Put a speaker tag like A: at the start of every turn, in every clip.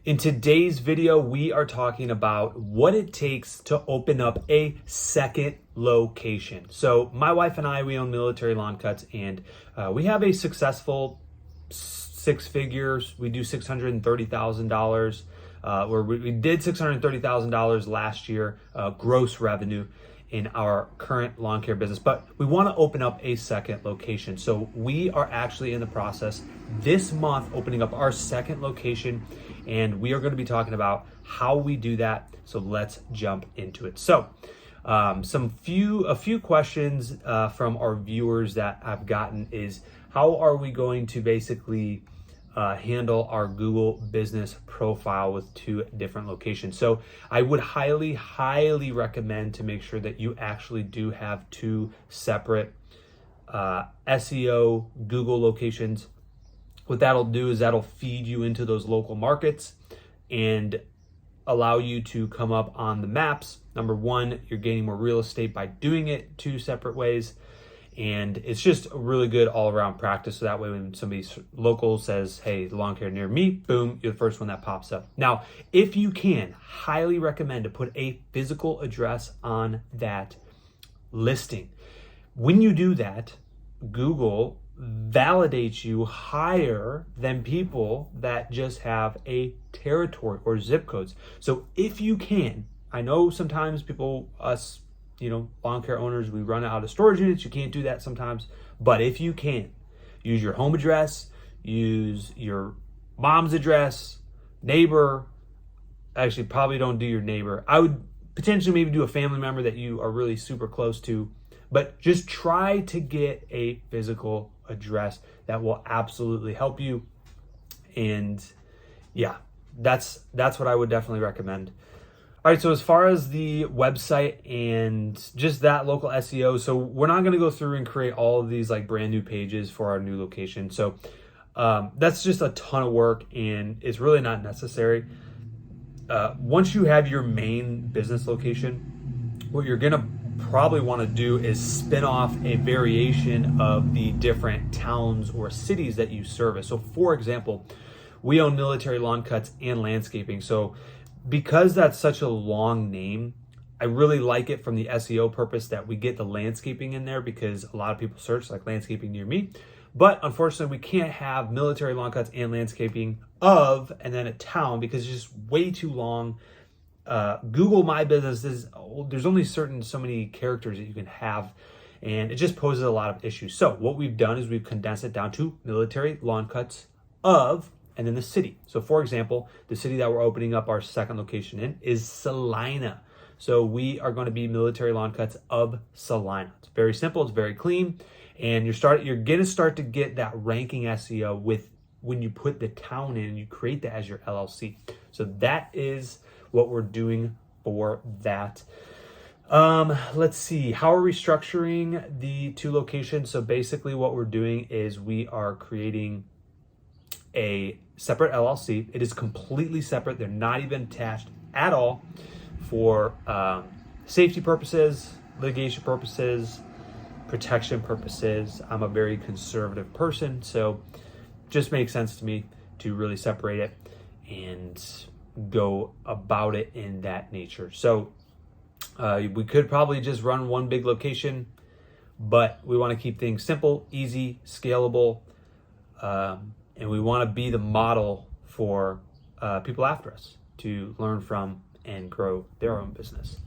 A: In today's video, we are talking about what it takes to open up a second location. So my wife and I, we own Military Lawn Cuts, and we have a successful six figures. We do $630,000, where we did $630,000 last year, gross revenue in our current lawn care business, but we want to open up a second location. So we are actually in the process this month opening up our second location, and we are going to be talking about how we do that. So let's jump into it. So a few questions from our viewers that I've gotten is, how are we going to basically handle our Google business profile with two different locations? So I would highly recommend to make sure that you actually do have two separate SEO Google locations. What that'll do is that'll feed you into those local markets and allow you to come up on the maps. Number one, you're gaining more real estate by doing it two separate ways. And it's just a really good all around practice. So that way when somebody local says, hey, lawn care near me, boom, you're the first one that pops up. Now, if you can, highly recommend to put a physical address on that listing. When you do that, Google validates you higher than people that just have a territory or zip codes. So if you can, I know sometimes people, us, lawn care owners, we run out of storage units. You can't do that sometimes. But if you can, use your home address, use your mom's address, neighbor. Actually, probably don't do your neighbor. I would potentially maybe do a family member that you are really super close to. But just try to get a physical address. That will absolutely help you. And yeah, that's what I would definitely recommend. All right, so as far as the website and just that local SEO, so we're not going to go through and create all of these like brand new pages for our new location. So that's just a ton of work, and it's really not necessary. Once you have your main business location, what you're going to probably want to do is spin off a variation of the different towns or cities that you service. So for example, we own Military Lawn Cuts and Landscaping. So because that's such a long name, I really like it from the SEO purpose that we get the landscaping in there, because a lot of people search like landscaping near me. But unfortunately, we can't have Military Lawn Cuts and Landscaping and then a town, because it's just way too long. Google My Business there's only so many characters that you can have, and it just poses a lot of issues. So what we've done is we've condensed it down to Military Lawn Cuts and then the city. So for example, the city that we're opening up our second location in is Salina. So we are going to be Military Lawn Cuts of Salina. It's very simple, it's very clean, and you're going to start to get that ranking SEO with when you put the town in and you create that as your LLC. So that is what we're doing for that. Let's see, how are we structuring the two locations? So basically what we're doing is we are creating a separate LLC. It is completely separate. They're not even attached at all for safety purposes, litigation purposes, protection purposes. I'm a very conservative person, so just makes sense to me to really separate it and go about it in that nature. So we could probably just run one big location, but we want to keep things simple, easy, scalable, and we want to be the model for people after us to learn from and grow their own business.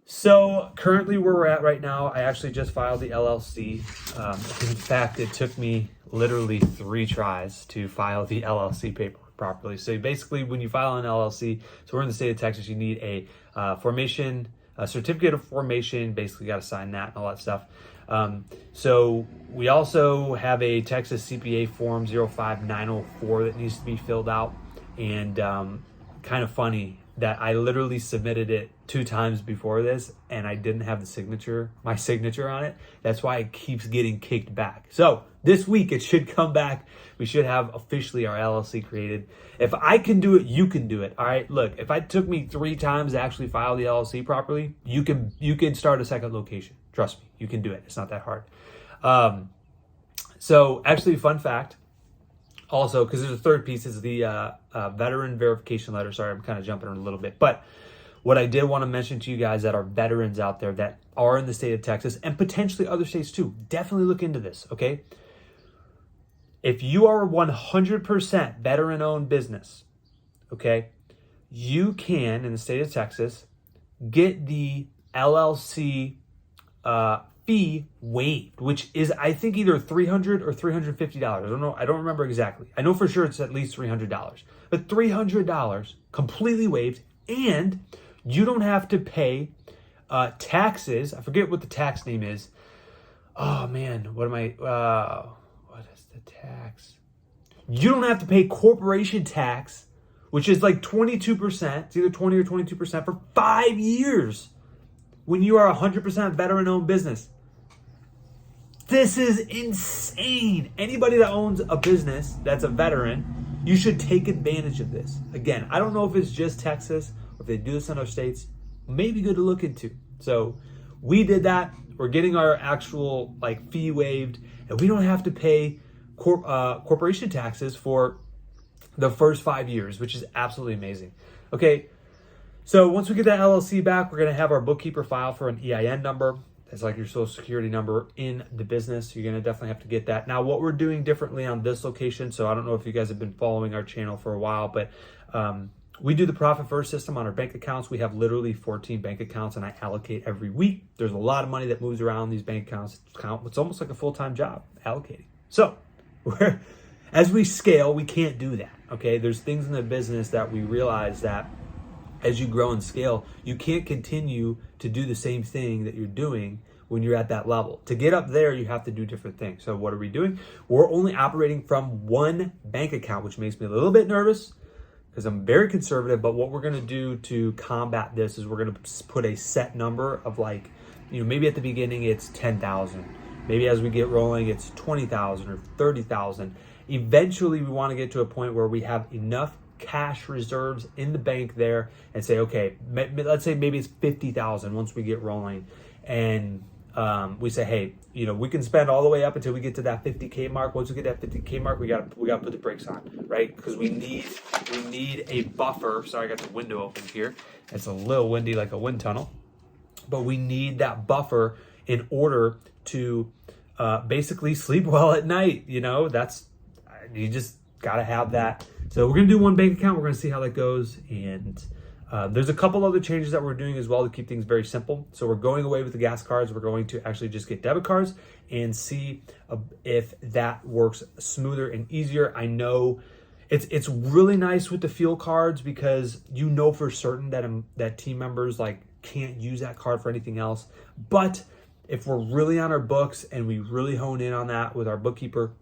A: So currently where we're at right now, I actually just filed the LLC. In fact, it took me literally 3 tries to file the LLC paperwork properly. So basically when you file an LLC, so we're in the state of Texas, you need a certificate of formation, basically got to sign that and all that stuff. So we also have a Texas CPA form 05904 that needs to be filled out, and kind of funny that I literally submitted it 2 times before this and I didn't have my signature on it. That's why it keeps getting kicked back. So this week it should come back. We should have officially our LLC created. If I can do it, you can do it. All right, look, if it took me 3 times to actually file the LLC properly, you can start a second location. Trust me, you can do it. It's not that hard. So actually, fun fact, Also, because there's a third piece, is the veteran verification letter. Sorry, I'm kind of jumping around a little bit. But what I did want to mention to you guys that are veterans out there that are in the state of Texas and potentially other states too, definitely look into this, okay? If you are a 100% veteran-owned business, okay, you can, in the state of Texas, get the LLC fee waived, which is, I think, either $300 or $350. I don't know. I don't remember exactly. I know for sure it's at least $300, but $300 completely waived, and you don't have to pay taxes. I forget what the tax name is. Oh man, what is the tax? You don't have to pay corporation tax, which is like 22%. It's either 20 or 22% for 5 years when you are a 100% veteran-owned business. This is insane. Anybody that owns a business that's a veteran, you should take advantage of this. Again, I don't know if it's just Texas or if they do this in other states. Maybe good to look into. So we did that. We're getting our actual fee waived, and we don't have to pay corporation taxes for the first 5 years, which is absolutely amazing. Okay, so once we get that LLC back, we're going to have our bookkeeper file for an EIN number. That's like your social security number in the business. You're going to definitely have to get that. Now, what we're doing differently on this location, so I don't know if you guys have been following our channel for a while, but we do the profit first system on our bank accounts. We have literally 14 bank accounts, and I allocate every week. There's a lot of money that moves around these bank accounts. It's almost like a full-time job allocating. So as we scale, we can't do that. Okay, there's things in the business that we realize that as you grow and scale, you can't continue to do the same thing that you're doing when you're at that level. To get up there, you have to do different things. So what are we doing? We're only operating from one bank account, which makes me a little bit nervous because I'm very conservative. But what we're going to do to combat this is we're going to put a set number of maybe at the beginning it's 10,000. Maybe as we get rolling, it's 20,000 or 30,000. Eventually, we want to get to a point where we have enough cash reserves in the bank there and say, okay, let's say maybe it's 50,000 once we get rolling. And we say, hey, we can spend all the way up until we get to that 50K mark. Once we get that 50K mark, we got to put the brakes on, right? Because we need a buffer. Sorry, I got the window open here. It's a little windy, like a wind tunnel. But we need that buffer in order to basically sleep well at night. You just got to have that. So we're going to do one bank account. We're going to see how that goes. And there's a couple other changes that we're doing as well to keep things very simple. So we're going away with the gas cards. We're going to actually just get debit cards and see if that works smoother and easier. I know it's really nice with the fuel cards because for certain that team members can't use that card for anything else. But if we're really on our books and we really hone in on that with our bookkeeper,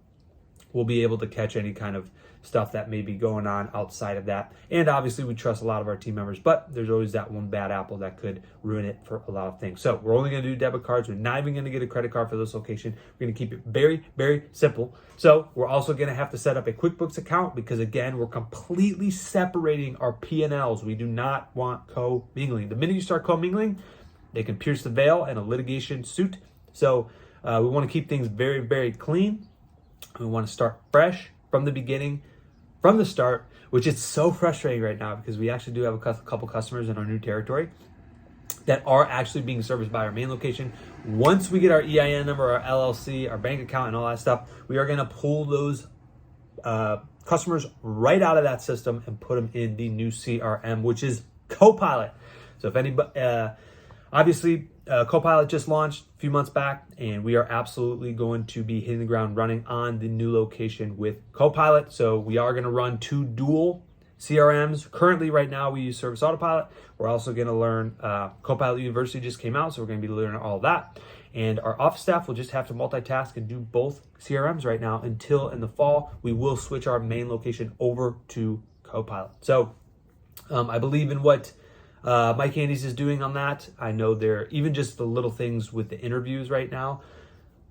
A: we'll be able to catch any kind of stuff that may be going on outside of that. And obviously we trust a lot of our team members, but there's always that one bad apple that could ruin it for a lot of things. So we're only going to do debit cards. We're not even going to get a credit card for this location. We're going to keep it very, very simple. So we're also going to have to set up a QuickBooks account because again, we're completely separating our P&Ls. We do not want co-mingling. The minute you start co-mingling, they can pierce the veil in a litigation suit. So we want to keep things very, very clean. We want to start fresh from the beginning, from the start, which is so frustrating right now because we actually do have a couple customers in our new territory that are actually being serviced by our main location. Once we get our EIN number, our LLC, our bank account, and all that stuff, we are going to pull those customers right out of that system and put them in the new CRM, which is Copilot. So if anybody, obviously, Copilot just launched a few months back, and we are absolutely going to be hitting the ground running on the new location with Copilot. So we are going to run 2 dual CRMs. Currently, right now, we use Service Autopilot. We're also going to learn Copilot University just came out, so we're going to be learning all of that. And our office staff will just have to multitask and do both CRMs right now until in the fall, we will switch our main location over to Copilot. So I believe in what Mike Andes is doing on that. I know they're even just the little things with the interviews right now.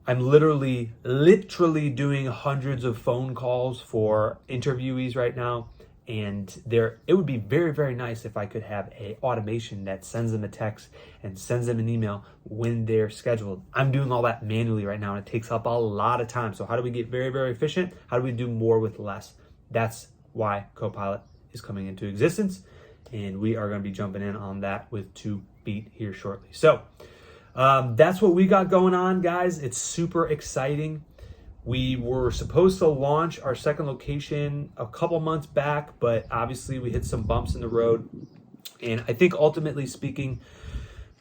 A: I'm literally doing hundreds of phone calls for interviewees right now. And it would be very, very nice if I could have a automation that sends them a text and sends them an email when they're scheduled. I'm doing all that manually right now, and it takes up a lot of time. So how do we get very, very efficient? How do we do more with less? That's why Copilot is coming into existence, and we are going to be jumping in on that with 2Beat here shortly. So that's what we got going on, guys. It's super exciting. We were supposed to launch our second location a couple months back, but obviously we hit some bumps in the road. And I think ultimately speaking,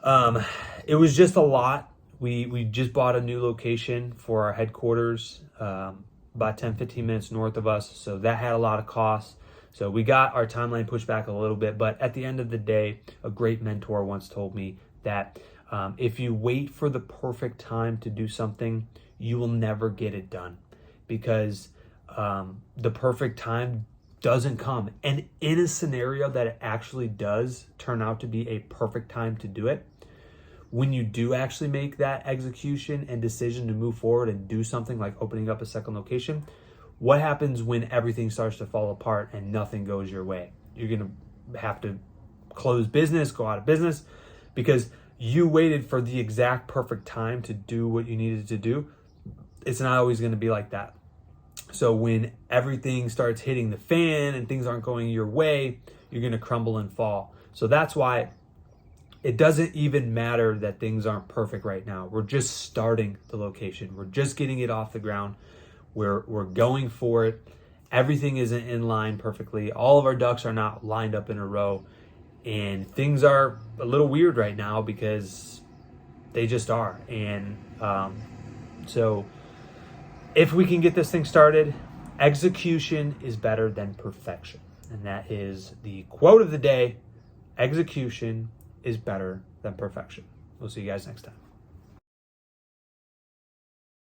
A: it was just a lot. We just bought a new location for our headquarters, about 10, 15 minutes north of us. So that had a lot of costs. So we got our timeline pushed back a little bit. But at the end of the day, a great mentor once told me that if you wait for the perfect time to do something, you will never get it done, because the perfect time doesn't come. And in a scenario that it actually does turn out to be a perfect time to do it, when you do actually make that execution and decision to move forward and do something like opening up a second location, what happens when everything starts to fall apart and nothing goes your way? You're going to have to close business, go out of business, because you waited for the exact perfect time to do what you needed to do. It's not always going to be like that. So when everything starts hitting the fan and things aren't going your way, you're going to crumble and fall. So that's why it doesn't even matter that things aren't perfect right now. We're just starting the location. We're just getting it off the ground. We're going for it. Everything isn't in line perfectly. All of our ducks are not lined up in a row. And things are a little weird right now because they just are. And so if we can get this thing started, execution is better than perfection. And that is the quote of the day. Execution is better than perfection. We'll see you guys next time.